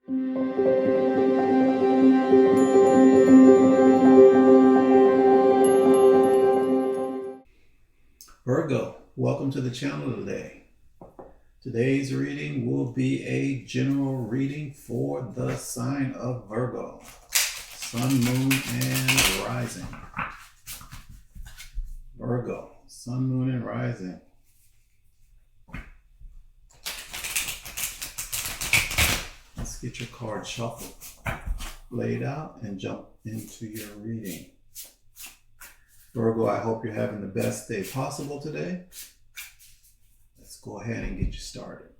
Virgo, welcome to the channel today. Today's reading will be a general reading for the sign of Virgo, Sun, Moon, and Rising. Virgo, Sun, Moon, and Rising. Let's get your card shuffled, laid out, and jump into your reading. Virgo, I hope you're having the best day possible today. Let's go ahead and get you started.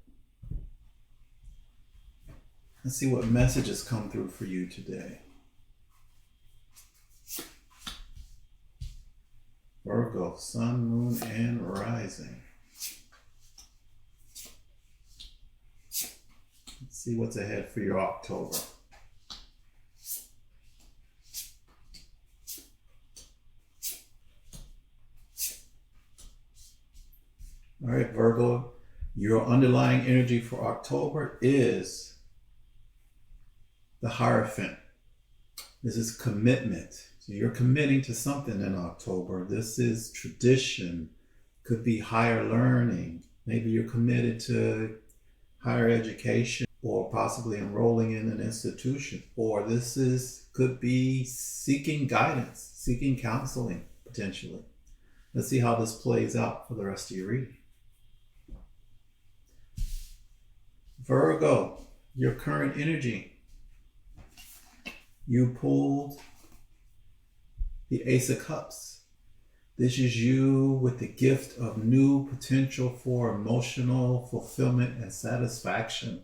Let's see what messages come through for you today. Virgo, Sun, Moon, and Rising. Let's see what's ahead for your October. All right, Virgo, your underlying energy for October is the Hierophant. This is commitment. So you're committing to something in October. This is tradition, could be higher learning. Maybe you're committed to higher education or possibly enrolling in an institution. Or could be seeking guidance, seeking counseling, potentially. Let's see how this plays out for the rest of your reading. Virgo, your current energy. You pulled the Ace of Cups. This is you with the gift of new potential for emotional fulfillment and satisfaction.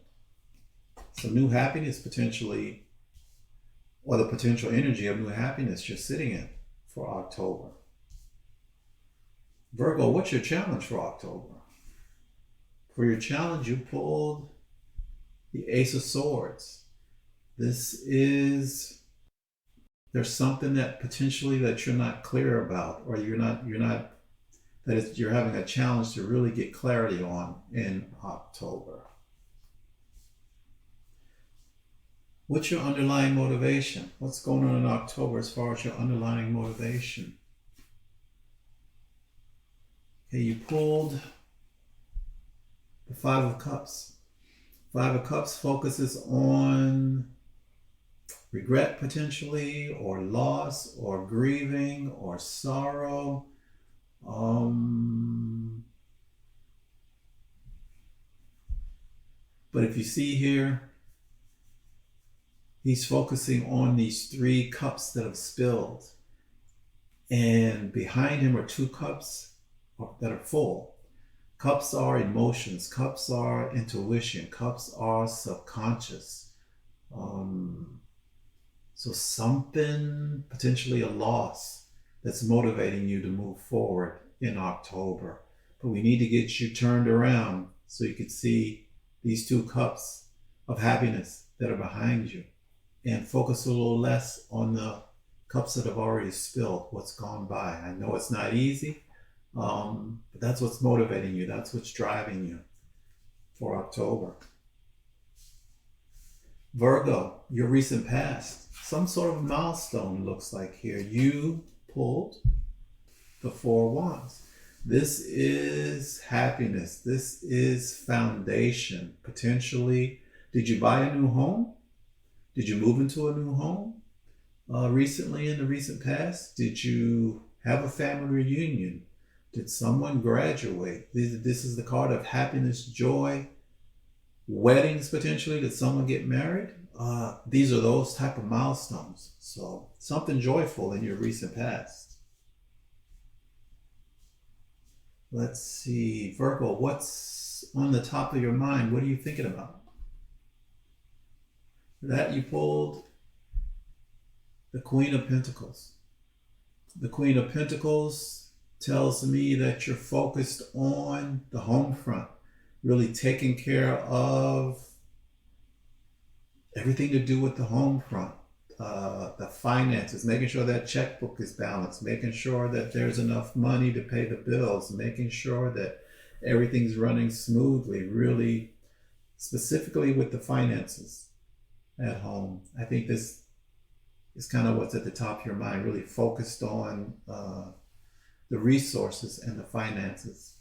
So new happiness potentially, or the potential energy of new happiness you're sitting in for October. Virgo, what's your challenge for October? For your challenge, you pulled the Ace of Swords. There's something that potentially that you're not clear about, or you're having a challenge to really get clarity on in October. What's your underlying motivation? What's going on in October as far as your underlying motivation? Okay, you pulled the Five of Cups. Five of Cups focuses on regret potentially, or loss, or grieving, or sorrow. But if you see here, he's focusing on these 3 cups that have spilled. And behind him are 2 cups that are full. Cups are emotions. Cups are intuition. Cups are subconscious. So something, potentially a loss, that's motivating you to move forward in October. But we need to get you turned around so you can see these 2 cups of happiness that are behind you, and focus a little less on the cups that have already spilled, what's gone by. I know it's not easy, but that's what's motivating you. That's what's driving you for October. Virgo, your recent past. Some sort of milestone looks like here. You pulled the 4 Wands. This is happiness. This is foundation. Potentially, did you buy a new home? Did you move into a new home recently in the recent past? Did you have a family reunion? Did someone graduate? This is the card of happiness, joy, weddings potentially. Did someone get married? These are those type of milestones. So something joyful in your recent past. Let's see, Virgo, what's on the top of your mind? What are you thinking about? For that, you pulled the Queen of Pentacles. The Queen of Pentacles tells me that you're focused on the home front, really taking care of everything to do with the home front, the finances, making sure that checkbook is balanced, making sure that there's enough money to pay the bills, making sure that everything's running smoothly, really specifically with the finances. at home. I think this is kind of what's at the top of your mind, really focused on the resources and the finances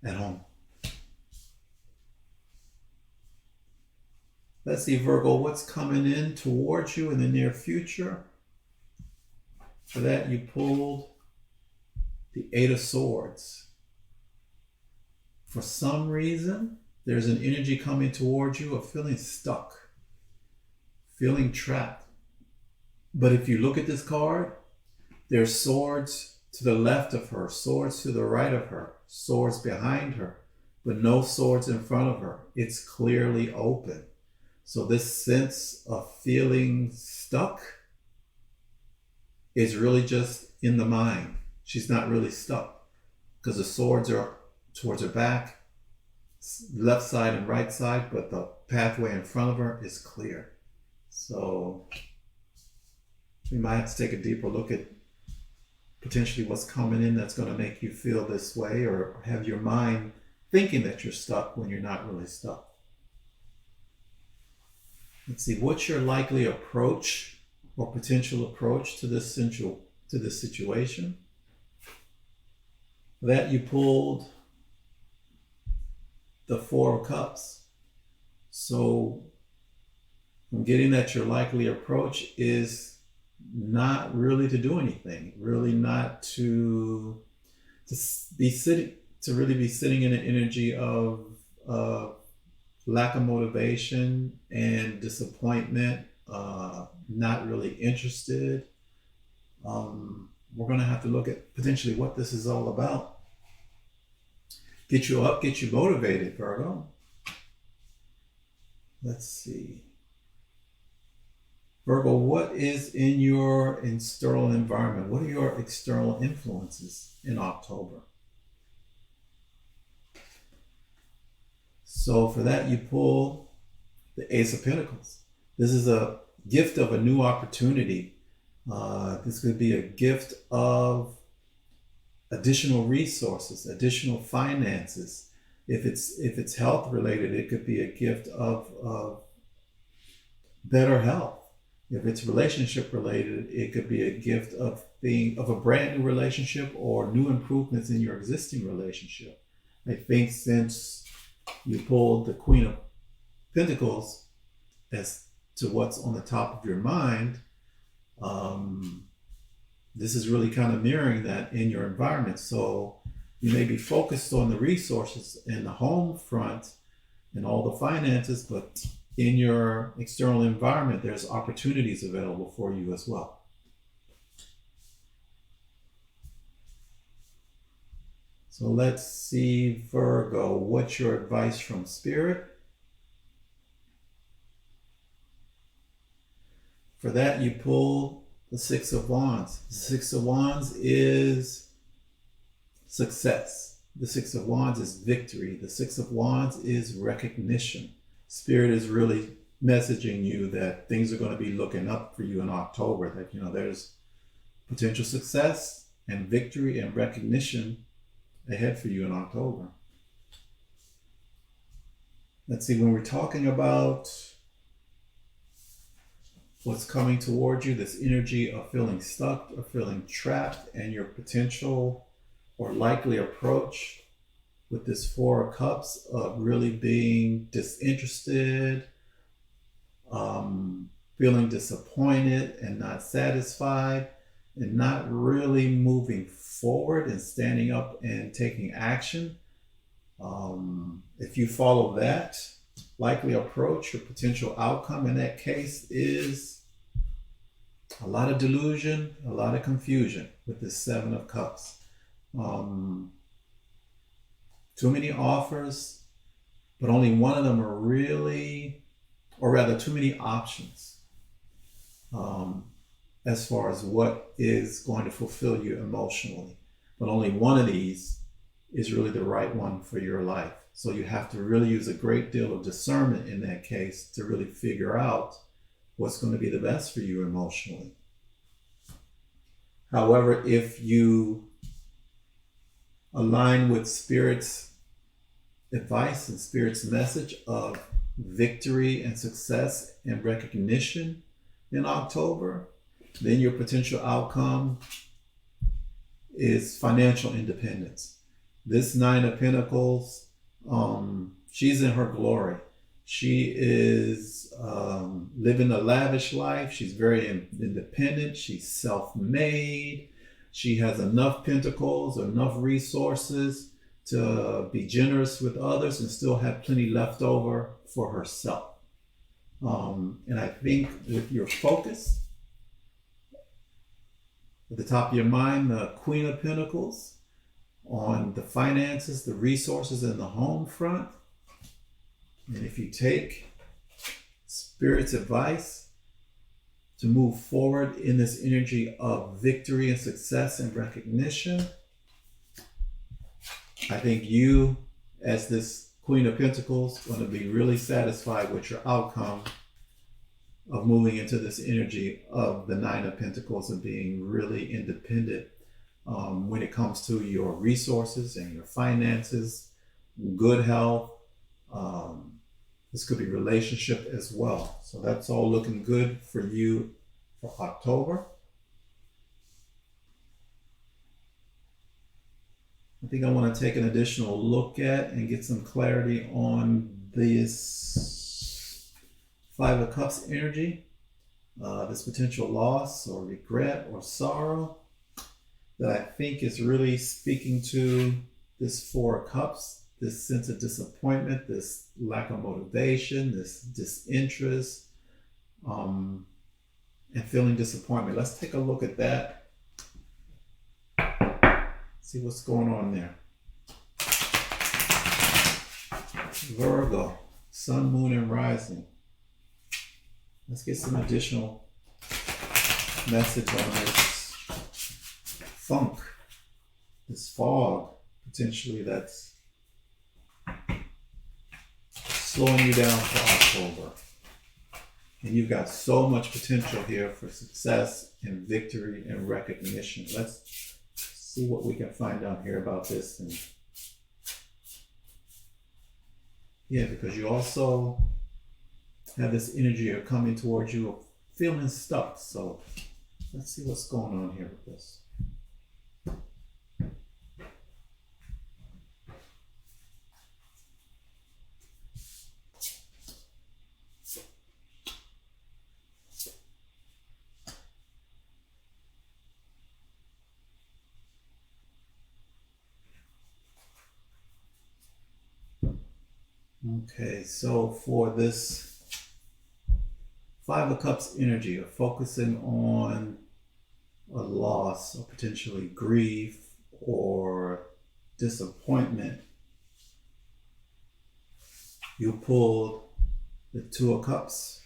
at home. Let's see, Virgo, what's coming in towards you in the near future? For that, you pulled the Eight of Swords. For some reason, there's an energy coming towards you of feeling stuck, feeling trapped. But if you look at this card, there's swords to the left of her, swords to the right of her, swords behind her, but no swords in front of her. It's clearly open. So this sense of feeling stuck is really just in the mind. She's not really stuck because the swords are towards her back, left side and right side, but the pathway in front of her is clear. So we might have to take a deeper look at potentially what's coming in that's going to make you feel this way, or have your mind thinking that you're stuck when you're not really stuck. Let's see, what's your likely approach or potential approach to this situation? That you pulled the Four of Cups. So I'm getting that your likely approach is not really to do anything, really not to be sitting, to really be sitting in an energy of lack of motivation and disappointment, not really interested. We're going to have to look at potentially what this is all about. Get you up, get you motivated, Virgo. Let's see. Virgo, what is in your external environment? What are your external influences in October? So for that, you pull the Ace of Pentacles. This is a gift of a new opportunity. This could be a gift of additional resources, additional finances. If it's health related, it could be a gift of better health. If it's relationship related, it could be a gift of a brand new relationship or new improvements in your existing relationship. I think since you pulled the Queen of Pentacles as to what's on the top of your mind, this is really kind of mirroring that in your environment. So you may be focused on the resources in the home front and all the finances, but in your external environment, there's opportunities available for you as well. So let's see, Virgo, what's your advice from Spirit? For that, you pull the Six of Wands. The Six of Wands is success. The Six of Wands is victory. The Six of Wands is recognition. Spirit is really messaging you that things are going to be looking up for you in October, that, you know, there's potential success and victory and recognition ahead for you in October. Let's see, when we're talking about what's coming towards you, this energy of feeling stuck or feeling trapped, and your potential or likely approach with this Four of Cups of really being disinterested, feeling disappointed and not satisfied, and not really moving forward and standing up and taking action. If you follow that likely approach, your potential outcome in that case is a lot of delusion, a lot of confusion with this Seven of Cups. Too many offers, but only one of them are really, or rather too many options as far as what is going to fulfill you emotionally. But only one of these is really the right one for your life. So you have to really use a great deal of discernment in that case to really figure out what's going to be the best for you emotionally. However, if you align with Spirit's advice and Spirit's message of victory and success and recognition in October, then your potential outcome is financial independence. This Nine of Pentacles, she's in her glory. She is living a lavish life. She's very independent. She's self-made. She has enough pentacles, enough resources to be generous with others and still have plenty left over for herself. And I think with your focus, at the top of your mind, the Queen of Pentacles, on the finances, the resources, and the home front. And if you take Spirit's advice to move forward in this energy of victory and success and recognition, I think you, as this Queen of Pentacles, going to be really satisfied with your outcome of moving into this energy of the Nine of Pentacles and being really independent when it comes to your resources and your finances, good health. This could be relationship as well. So that's all looking good for you for October. I think I want to take an additional look at and get some clarity on this Five of Cups energy, this potential loss or regret or sorrow that I think is really speaking to this Four of Cups, this sense of disappointment, this lack of motivation, this disinterest, and feeling disappointment. Let's take a look at that. See what's going on there. Virgo, Sun, Moon, and Rising. Let's get some additional message on this funk, this fog, potentially that's slowing you down for October. And you've got so much potential here for success and victory and recognition. Let's see what we can find out here about this. And yeah, because you also have this energy of coming towards you of feeling stuck. So let's see what's going on here with this. Okay, so for this Five of Cups energy of focusing on a loss or potentially grief or disappointment, you pulled the Two of Cups,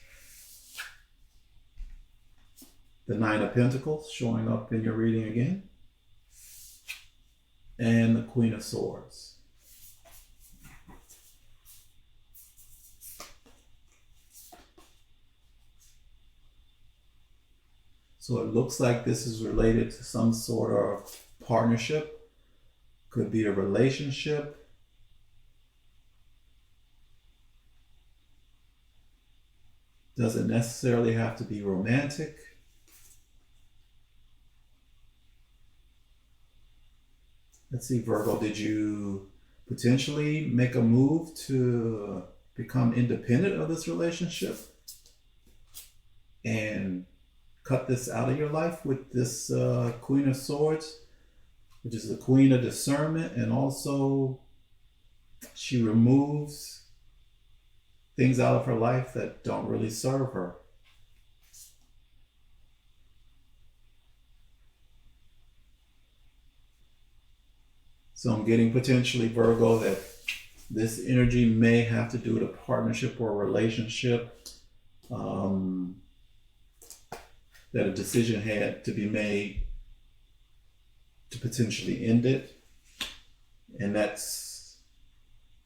the Nine of Pentacles showing up in your reading again, and the Queen of Swords. So it looks like this is related to some sort of partnership. Could be a relationship. Doesn't necessarily have to be romantic. Let's see, Virgo, did you potentially make a move to become independent of this relationship and cut this out of your life with this Queen of Swords, which is the Queen of Discernment, and also she removes things out of her life that don't really serve her. So I'm getting potentially, Virgo, that this energy may have to do with a partnership or a relationship, that a decision had to be made to potentially end it. And that's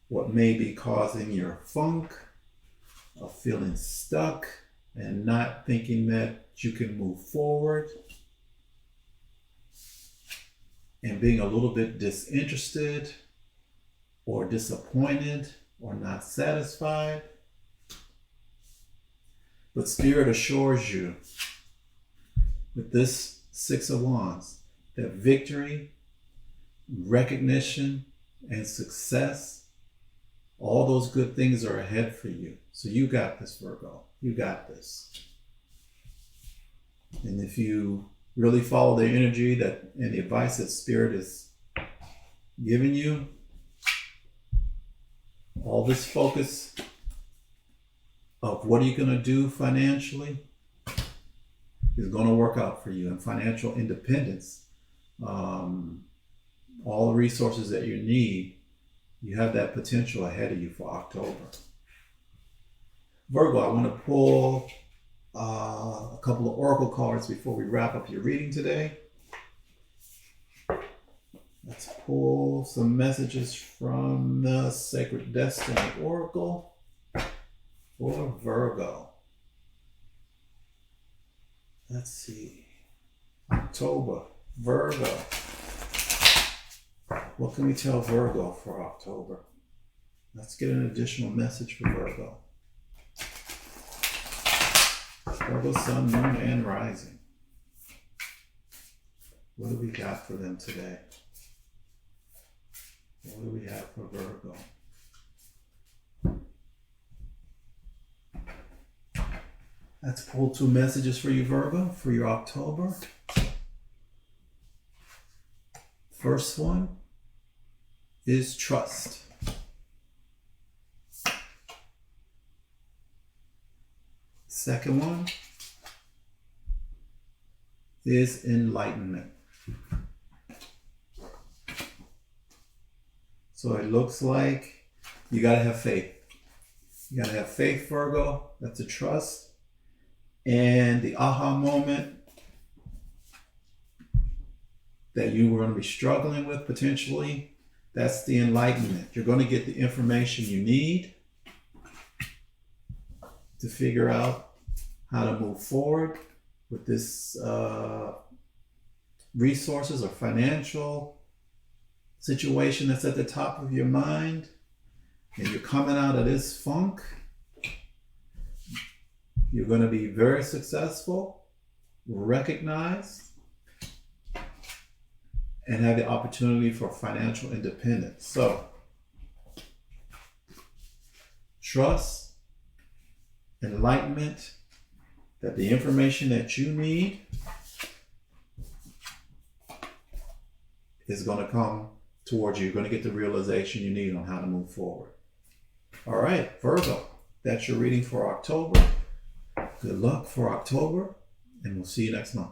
what may be causing your funk of feeling stuck and not thinking that you can move forward, and being a little bit disinterested or disappointed or not satisfied. But Spirit assures you with this Six of Wands that victory, recognition, and success, all those good things are ahead for you. So you got this, Virgo. You got this. And if you really follow the energy that and the advice that Spirit is giving you, all this focus of what are you going to do financially is going to work out for you. And financial independence, all the resources that you need, you have that potential ahead of you for October. Virgo, I want to pull a couple of oracle cards before we wrap up your reading today. Let's pull some messages from the Sacred Destiny Oracle for Virgo. Let's see. October, Virgo. What can we tell Virgo for October? Let's get an additional message for Virgo. Virgo, Sun, Moon, and Rising. What do we got for them today? What do we have for Virgo? Let's pull two messages for you, Virgo, for your October. First one is trust. Second one is enlightenment. So it looks like you got to have faith. You got to have faith, Virgo. That's a trust. And the aha moment that you were going to be struggling with potentially, that's the enlightenment. You're going to get the information you need to figure out how to move forward with this resources or financial situation that's at the top of your mind, and you're coming out of this funk. You're going to be very successful, recognized, and have the opportunity for financial independence. So, trust, enlightenment, that the information that you need is going to come towards you. You're going to get the realization you need on how to move forward. All right, Virgo, that's your reading for October. Good luck for October, and we'll see you next month.